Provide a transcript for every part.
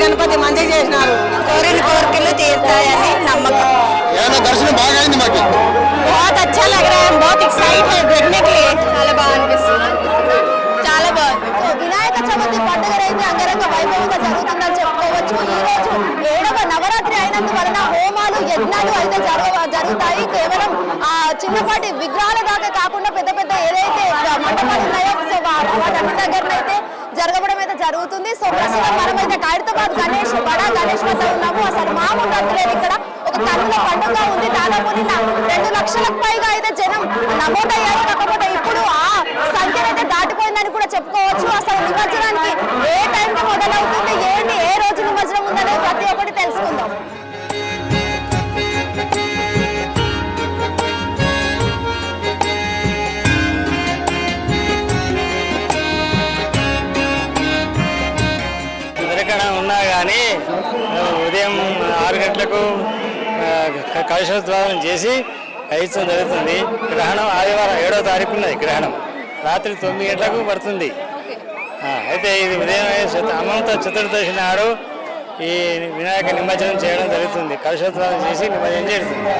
గణపతి మంచిగా చేసినారు. కోరిన కోరికలు తీరుతాయని నమ్మకం. దర్శనం బాగా అయింది మాకు. बहुत अच्छा लग रहा है, बहुत एक्साइट है देखने के लिए. చాలా బాగా అనిపిస్తుంది, చాలా బాగుంది. వినాయక చవితి పండుగ అయితే అంగరంగ వైభవంగా జరుగుతుందని చెప్పుకోవచ్చు. ఈ రోజు 7వ నవరాత్రి అయినందువలన హోమాలు యజ్ఞాలు అయితే జరుగుతాయి. కేవలం చిన్నపాటి విగ్రహాల దాకా కాకుండా పెద్ద పెద్ద ఏదైతే మండపాలు ఉన్నాయో వాటి దగ్గరనైతే జరగడం అయితే జరుగుతుంది. సో ప్రస్తుతం మనమైతే ఖైరతాబాద్ బడా గణేష్ వద్ద ఉన్నాము. అసలు మామూలు రద్దులేదు, ఇక్కడ ఒక కన్నుల పండుగ ఉంది. దాదాపు నిన్న 2 లక్షలకు పైగా అయితే జనం నమోదయ్యారు. కాకపోతే ఇప్పుడు ఆ సంఖ్య అయితే దాటిపోయిందని కూడా చెప్పుకోవచ్చు. అసలు నిమజ్జనానికి ఏ టైంకి మొదలవుతుంది, ఏంటి, ఏ రోజు నిమజ్జనం ఉందనేది ప్రతి ఒక్కటి తెలుసుకుందాం. ఉన్నా కానీ ఉదయం 6 గంటలకు కలశోద్వారం చేసి కైత్సం జరుగుతుంది. గ్రహణం ఆదివారం 7వ తారీఖు ఉన్నది. గ్రహణం రాత్రి 9 గంటలకు పడుతుంది. అయితే ఇది ఉదయం అనంత చతుర్దశి నాడు ఈ వినాయక నిమజ్జనం చేయడం జరుగుతుంది. కలశోద్వారం చేసి నిమజ్జనం జరుగుతుంది.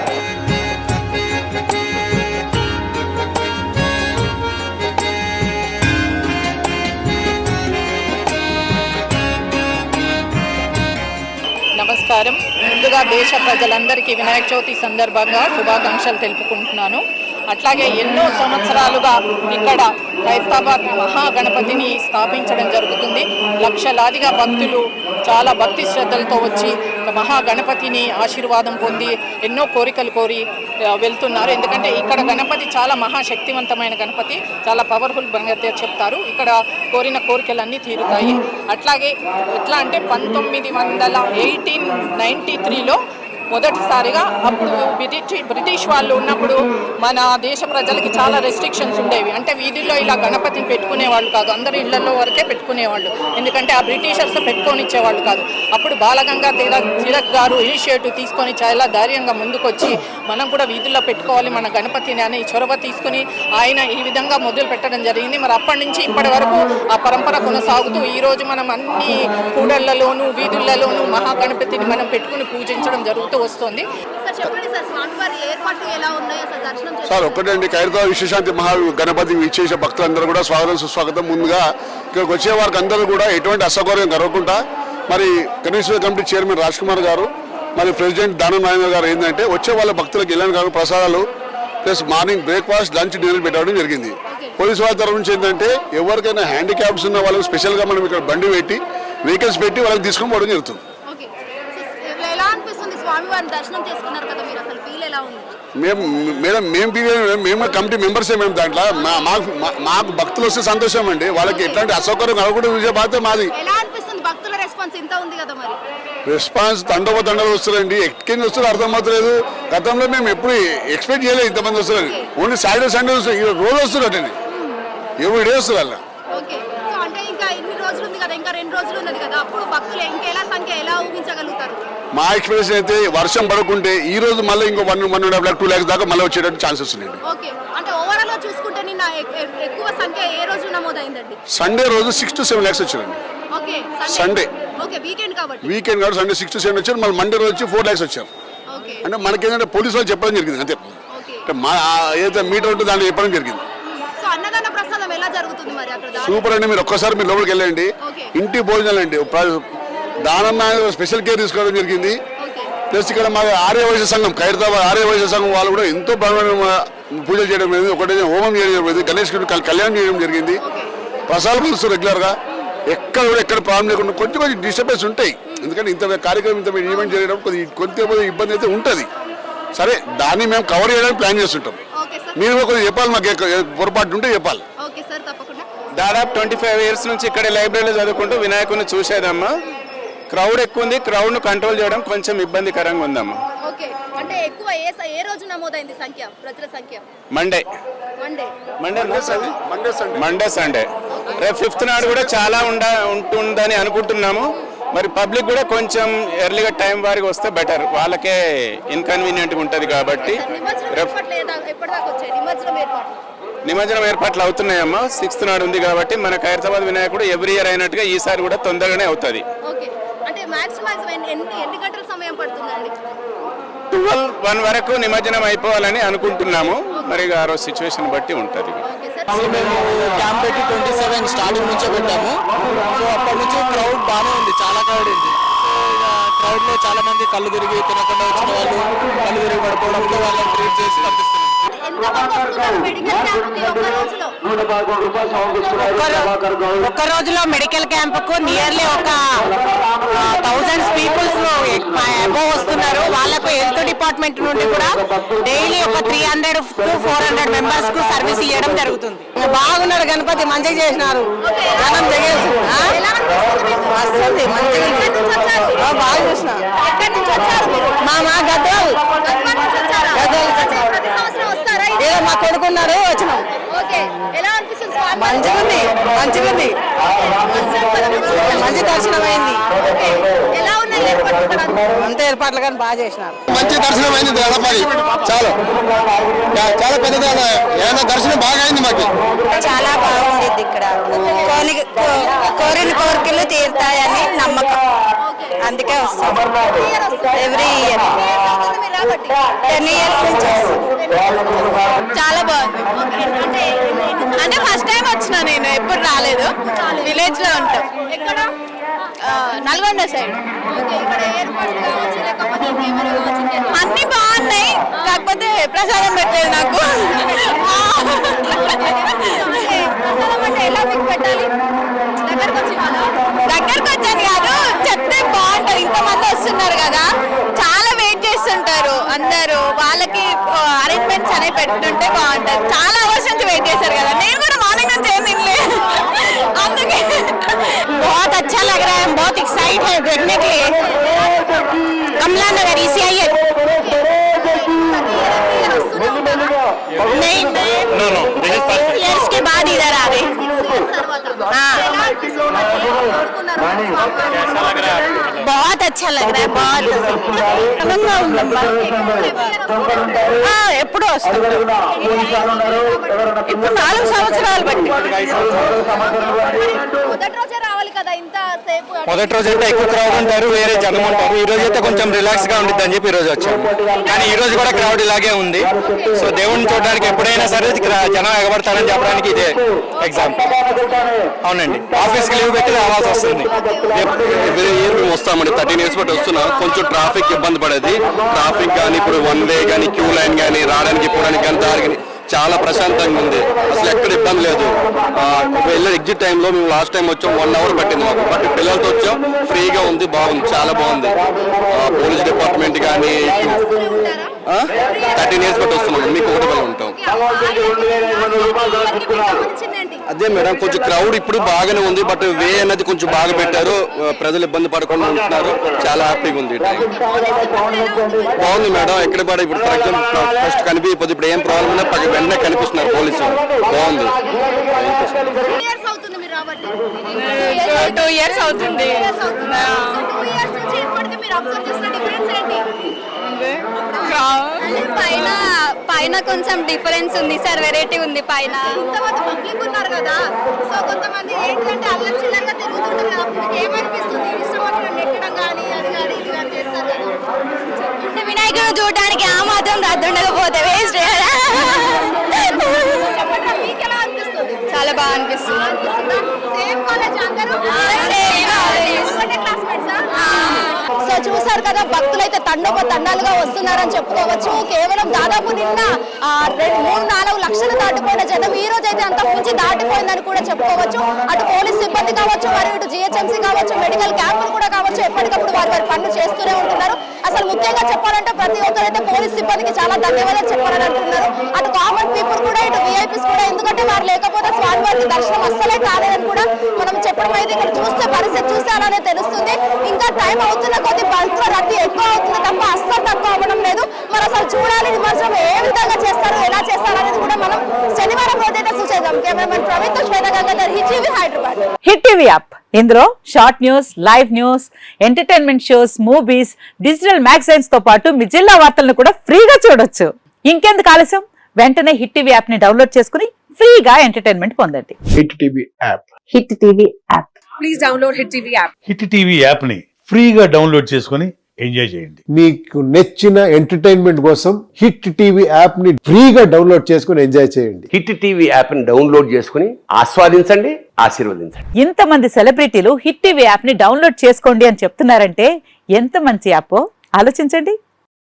నమస్కారం. ముందుగా దేశ ప్రజలందరికీ వినాయక చవితి సందర్భంగా శుభాకాంక్షలు తెలుపుకుంటున్నాను. అట్లాగే ఎన్నో సంవత్సరాలుగా ఇక్కడ ఖైరతాబాద్ మహాగణపతిని స్థాపించడం జరుగుతుంది. లక్షలాదిగా భక్తులు చాలా భక్తి శ్రద్ధలతో వచ్చి మహాగణపతిని ఆశీర్వాదం పొంది ఎన్నో కోరికలు కోరి వెళ్తున్నారు. ఎందుకంటే ఇక్కడ గణపతి చాలా మహాశక్తివంతమైన గణపతి, చాలా పవర్ఫుల్ చెప్తారు. ఇక్కడ కోరిన కోరికలన్నీ తీరుతాయి. అట్లాగే ఎట్లా అంటే 1893లో మొదటిసారిగా అప్పుడు బ్రిటిష్ వాళ్ళు ఉన్నప్పుడు మన దేశ ప్రజలకి చాలా రెస్ట్రిక్షన్స్ ఉండేవి. అంటే వీధుల్లో ఇలా గణపతిని పెట్టుకునేవాళ్ళు కాదు, అందరూ ఇళ్లలో వరకే పెట్టుకునేవాళ్ళు. ఎందుకంటే ఆ బ్రిటిషర్స్ పెట్టుకొనిచ్చేవాళ్ళు కాదు. అప్పుడు బాలగంగాధర తిలక్ గారు ఇనిషియేటివ్ తీసుకొని చాలా ధైర్యంగా ముందుకొచ్చి మనం కూడా వీధుల్లో పెట్టుకోవాలి మన గణపతిని అనే చొరవ తీసుకుని ఆయన ఈ విధంగా మొదలు పెట్టడం జరిగింది. మరి అప్పటి నుంచి ఇప్పటి వరకు ఆ పరంపర కొనసాగుతూ ఈరోజు మనం అన్ని కూడళ్లలోనూ వీధుల్లోనూ మహాగణపతిని మనం పెట్టుకుని పూజించడం జరుగుతుంది వస్తుంది. సార్ ఒకటండి, ఖైరతాబాద్ విశ్వశాంతి మహా గణపతి విచ్చేసే భక్తులందరూ కూడా స్వాగతం సుస్వాగతం. ముందుగా ఇక్కడికి వచ్చే వారికి అందరూ కూడా ఎటువంటి అసౌకర్యం కలగకుండా మరి గణేష్ కమిటీ చైర్మన్ రాజ్ కుమార్ గారు మరి ప్రెసిడెంట్ దానం నారాయణ గారు ఏంటంటే వచ్చే వాళ్ళ భక్తులకు ఇలాంటి కాదు ప్రసాదాలు plus morning breakfast lunch dinner పెట్టడం జరిగింది. పోలీసు వాళ్ళ తరఫు నుంచి ఏంటంటే ఎవరికైనా హ్యాండిక్యాప్స్ ఉన్న వాళ్ళకి స్పెషల్గా మనం ఇక్కడ బండి పెట్టి వెహికల్స్ పెట్టి వాళ్ళకి తీసుకొని పోవడం జరుగుతుంది. మేము కమిటీ మెంబర్సే. మేము దాంట్లో మాకు భక్తులు వస్తే సంతోషం అండి. వాళ్ళకి ఎట్లాంటి అసౌకర్యం కలగకుండా చూసే బాధ్యత మాది. రెస్పాన్స్ తండోపతండలు వస్తారండి, ఎక్కింది వస్తారు అర్థమవుతలేదు. గతంలో మేము ఎప్పుడు ఎక్స్పెక్ట్ చేయలేదు ఇంతమంది వస్తారని. ఓన్లీ సాటర్డే సండే వస్తారు, రోజు వస్తారు అటండి, ఎవ్రీ డే వస్తారు అలా. మా ఎక్స్పెక్టేషన్ అయితే వర్షం పడకుంటే ఈ రోజు మళ్ళీ ఇంకో 1.5 లాక్ 2 lakhs దాకా మళ్ళీ వచ్చేటట్టు ఛాన్సెస్ ఉన్నాయి. సండే రోజు 6 to 7 lakhs వచ్చారండి. సండే వీకెండ్ కాబట్టి సండే 6 to 7 వచ్చారు. మళ్ళీ మండే రోజు వచ్చి 4 lakhs వచ్చారు. అంటే మనకేంటంటే పోలీసు వాళ్ళు చెప్పడం జరిగింది అంతే. మా ఏదైతే మీటర్ ఉంటుందో దాంట్లో చెప్పడం జరిగింది. సూపర్ అండి. మీరు ఒక్కసారి మీరు లోపలికి వెళ్ళండి, ఇంటి భోజనాలు అండి. దానన్న స్పెషల్ కేర్ తీసుకోవడం జరిగింది. ప్లస్ ఇక్కడ మా ఆర్యవైశ్య సంఘం ఖైరతాబాద్ ఆర్యవైశ్య సంఘం వాళ్ళు కూడా ఎంతో పూజలు చేయడం జరిగింది. ఒకటే హోమం చేయడం జరిగింది, గణేష్ కళ్యాణం చేయడం జరిగింది. ప్రసాదాలు పంచుతారు రెగ్యులర్గా. ఎక్కడ ప్రాబ్లం లేకుండా కొంచెం డిస్టర్బెన్స్ ఉంటాయి. ఎందుకంటే ఇంత కార్యక్రమం ఇంత ఈవెంట్ చేయడం కొంచెం ఇబ్బంది అయితే ఉంటుంది. సరే, దాన్ని మేము కవర్ చేయడానికి ప్లాన్ చేస్తుంటాం. మీరు కొద్దిగా చెప్పాలి, మాకు పొరపాటు ఉంటే చెప్పాలి. దాదాపు 25 years నుంచి ఇక్కడ లైబ్రరీలో చదువుకుంటూ వినాయకుడిని చూసేదమ్మా. క్రౌడ్ ఎక్కువ ఉంది, క్రౌడ్ ను కంట్రోల్ చేయడం కొంచెం ఇబ్బందికరంగా ఉందమ్మా. మండే సండే రేపు 5th నాడు కూడా చాలా ఉంటుందని అనుకుంటున్నాము. మరి పబ్లిక్ కూడా కొంచెం ఎర్లీగా టైం వారికి వస్తే బెటర్, వాళ్ళకే ఇన్కన్వీనియంట్గా ఉంటుంది కాబట్టి. నిమజ్జనం ఏర్పాట్లు అవుతున్నాయమ్మా. 6th నాడు ఉంది కాబట్టి మన ఖైరతాబాద్ వినాయకుడు ఎవ్రీ ఇయర్ అయినట్టుగా ఈసారి కూడా తొందరగానే అవుతుంది. అంటే మాక్సిమం ఎన్ని గంటల సమయం పడుతుందండి? 12 వరకు నిమజ్జనం అయిపోవాలని అనుకుంటున్నాము. మరి ఆ రోజు సిచ్యువేషన్ బట్టి ఉంటుంది. మేము క్యాంప్ పెట్టి 27 స్టార్టింగ్ నుంచే పెట్టాము. సో అప్పటి నుంచి క్రౌడ్ బాగానే ఉంది, చాలా క్రౌడ్ ఉంది. క్రౌడ్ లో చాలా మంది కళ్ళు తిరిగి తినకుండా వచ్చిన వాళ్ళు కళ్ళు తిరిగి పడిపోవడంతో వాళ్ళని ట్రీట్ చేసి పంపిస్తున్నాం. ఒక్క రోజులో మెడికల్ క్యాంపుకు నియర్లీ ఒక 1000 పీపుల్స్ అబోవ్ వస్తున్నారు. వాళ్ళకు హెల్త్ డిపార్ట్మెంట్ నుండి కూడా డైలీ ఒక 300 to 400 మెంబర్స్ కు సర్వీస్ ఇవ్వడం జరుగుతుంది. బాగున్నారు, గణపతి మంచిగా చేసినారు. జనం దిగేసి వస్తుంది మంచిగా బాగా చేసినారు. మా గద్దలు ఏదో మా కొడుకున్నారు వచ్చినాం. మంచిగా ఉంది మంచి దర్శనం అయింది. అంత ఏర్పాట్లు కానీ బాగా చేసినారు. మంచి దర్శనం అయింది. గణపతి చాలా చాలా పెద్దగా ఏమైనా దర్శనం బాగా అయింది మాకు. చాలా బాగుంది ఇక్కడ. కోరిన కోరికలు తీరుతాయని నమ్మకం, అందుకే వస్తాం ఎవ్రీ ఇయర్. 10 years నుంచి చాలా బాగుంది. అంటే ఫస్ట్ టైం వచ్చినా, నేను ఎప్పుడు రాలేదు. విలేజ్ లో ఉంటాం. ఎక్కడ? నల్గొండ సైడ్. అన్ని బాగున్నాయి, కాకపోతే ప్రసాదం పెట్టలేదు నాకు. ప్రసాదం అంటే ఎలా మీకు పెట్టాలి? దగ్గరకు వచ్చాను కాదు, చెప్తే బాగుంటది. ఇంతమంది వస్తున్నారు కదా, చాలా వెయిట్ చేస్తుంటారు అందరూ. వాళ్ళకి అరేంజ్మెంట్స్ అనేవి పెట్టుంటే బాగుంటది. చాలా అవర్స్ నుంచి వెయిట్ చేశారు కదా, నేను కూడా మార్నింగ్ నుంచి ఏం తినలేదు. అందుకే बहुत अच्छा लग रहा है, हम बहुत एक्साइट है देखने के लिए. कमला नगर ECIL नहीं No, this is first. years के बाद इधर आ रहे. कैसा लग रहा है आपको? बहुत अच्छा लग रहा है, बहुत ఆనందంగా ఉందమ్మా. ఎప్పుడు వస్తుంది? ఇప్పుడు 4 సంవత్సరాలు బట్టి. మొదటి రోజే రావాలి కదా ఇంత సేపు? మొదటి రోజు అయితే ఎక్కువ క్రౌడ్ ఉంటారు, వేరే జనం ఉంటారు. ఈ రోజు అయితే కొంచెం రిలాక్స్ గా ఉంటుంది అని చెప్పి ఈ రోజు వచ్చాము. కానీ ఈ రోజు కూడా క్రౌడ్ ఇలాగే ఉంది. సో దేవుడిని చూడడానికి ఎప్పుడైనా సరే జనం ఎగబడతారని చెప్పడానికి ఇదే ఎగ్జాంపుల్. అవునండి, ఆఫీస్ కి లీవ్ పెట్టి రావాల్సి వస్తుంది. ఎవ్రీ ఇయర్ మేము వస్తామండి. 13 years బట్టి వస్తున్నాం. కొంచెం ట్రాఫిక్ ఇబ్బంది పడేది. ట్రాఫిక్ కానీ ఇప్పుడు 1 way కానీ క్యూ లైన్ కానీ రావడానికి పోవడానికి కానీ దానికి చాలా ప్రశాంతంగా ఉంది. అసలు ఎక్కడ ఇబ్బంది లేదు. వెళ్ళే ఎగ్జిట్ టైంలో మేము లాస్ట్ టైం వచ్చాం, 1 hour పట్టింది మాకు. బట్ పిల్లలతో వచ్చాం, ఫ్రీగా ఉంది, బాగుంది, చాలా బాగుంది. పోలీస్ డిపార్ట్మెంట్ కానీ 13 years బట్టి వస్తున్నాం. మీకు ఒకటి వల్ల ఉంటాం. అదే మేడం, కొంచెం క్రౌడ్ ఇప్పుడు బాగానే ఉంది. బట్ వే అనేది కొంచెం బాగా పెట్టారు, ప్రజలు ఇబ్బంది పడకుండా ఉంటున్నారు. చాలా హ్యాపీగా ఉంది. బాగుంది మేడం. ఎక్కడ పడ ఇప్పుడు ఫర్ ఎగ్జాంపుల్ ఫస్ట్ కనిపించకపోతే ఇప్పుడు ఏం ప్రాబ్లం ఉన్నా వెంటనే కనిపిస్తున్నారు పోలీసులు. బాగుంది. 2 years అవుతుంది. పైన కొంచెం డిఫరెన్స్ ఉంది సార్, వెరైటీ ఉంది. పైన ఇంతమంది పబ్లిక్ ఉన్నారు కదా, సో కొంతమంది ఏంటంటే అల్లరి చిల్లరగా తిరుగుతుంటారు కదా, ఏమనిపిస్తుంది? ఇష్టపడిన నెట్టడం కానీ అది కానీ ఇది కానీ చేస్తారు కదా. వినాయకుడు చూడడానికి ఆ మాత్రం రద్దుండకపోతే వేస్ట్. మీకు ఎలా అనిపిస్తుంది? చాలా బాగా అనిపిస్తుంది. సేమ్ కాలేజ్ అందరూ? సో చూసారు కదా, భక్తులైతే తండాలుగా వస్తున్నారని చెప్పుకోవచ్చు. కేవలం దాదాపు నిన్న 3-4 లక్షలు దాటిపోయిన జనం ఈ రోజు అయితే అంత మించి దాటిపోయిందని కూడా చెప్పుకోవచ్చు. అటు పోలీస్ సిబ్బంది కావచ్చు, మరియు ఇటు GHMC కావచ్చు, మెడికల్ క్యాంపులు కూడా కావచ్చు, ఎప్పటికప్పుడు వారి పనులు చేస్తూనే ఉంటున్నారు. అసలు ముఖ్యంగా చెప్పాలంటే ప్రతి ఒక్కరైతే పోలీస్ సిబ్బందికి చాలా ధన్యవాదాలు చెప్పాలని అంటున్నారు. అటు కామన్ పీపుల్ కూడా, ఇటు VIPs కూడా. ఎందుకంటే వారు లేకపోతే స్వామివారికి దర్శనం అస్సలే కాలేదని కూడా మనం చెప్పడం అయితే ఇక్కడ చూస్తే పరిస్థితి చూస్తే అలానే తెలుస్తుంది. ఇంకా టైం అవుతున్న కొద్ది బల్క్ రద్దీ ఎక్కువ అవుతుంది తప్ప అస్సలు తక్కువ అవ్వడం లేదు. మరి అసలు చూడాలి నిమజ్జనం ఏ విధంగా చేస్తారు, ఎలా చేస్తారు అనేది కూడా మనం శనివారం రోజైతే చూసేద్దాం. కెమెరామెన్ ప్రవీణ్ తో Shweta Gangadhar, hit TV Hyderabad. Hit TV app, ఇందులో short news, live news, entertainment shows, movies, digital magazines తో పాటు మీ జిల్లా వార్తలను కూడా ఫ్రీగా చూడొచ్చు. ఇంకెందుకు ఆలస్యం, వెంటనే హిట్ టీవీ యాప్ ని డౌన్లోడ్ చేసుకుని ఫ్రీగా ఎంటర్టైన్మెంట్ పొందండి. Hit TV app. Hit TV app. Please download hit TV app. Hit TV app ని ఫ్రీగా డౌన్లోడ్ చేసుకొని ఎంజాయ్ చేయండి. మీకు నచ్చిన ఎంటర్టైన్మెంట్ కోసం హిట్ టీవీ యాప్ ని ఫ్రీగా డౌన్లోడ్ చేసుకుని ఎంజాయ్ చేయండి. హిట్ టీవీ యాప్ ని డౌన్లోడ్ చేసుకుని ఆస్వాదించండి, ఆశీర్వదించండి. ఇంతమంది సెలబ్రిటీలు హిట్ టీవీ యాప్ ని డౌన్లోడ్ చేసుకోండి అని చెప్తున్నారంటే ఎంత మంచి యాప్ ఆలోచించండి.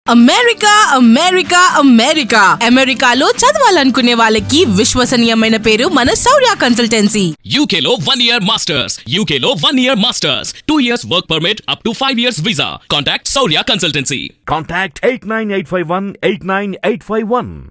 అమెరికా అమెరికా అమెరికా అమెరికాలో చదవాలనుకునే వాళ్ళకి విశ్వసనీయమైన పేరు మన శౌర్య కన్సల్టెన్సీ. UK లో 1 year masters, UK లో 1 year masters, 2 years work permit up to 5 years visa. Contact Saurya Consultancy. Contact 89851 89851.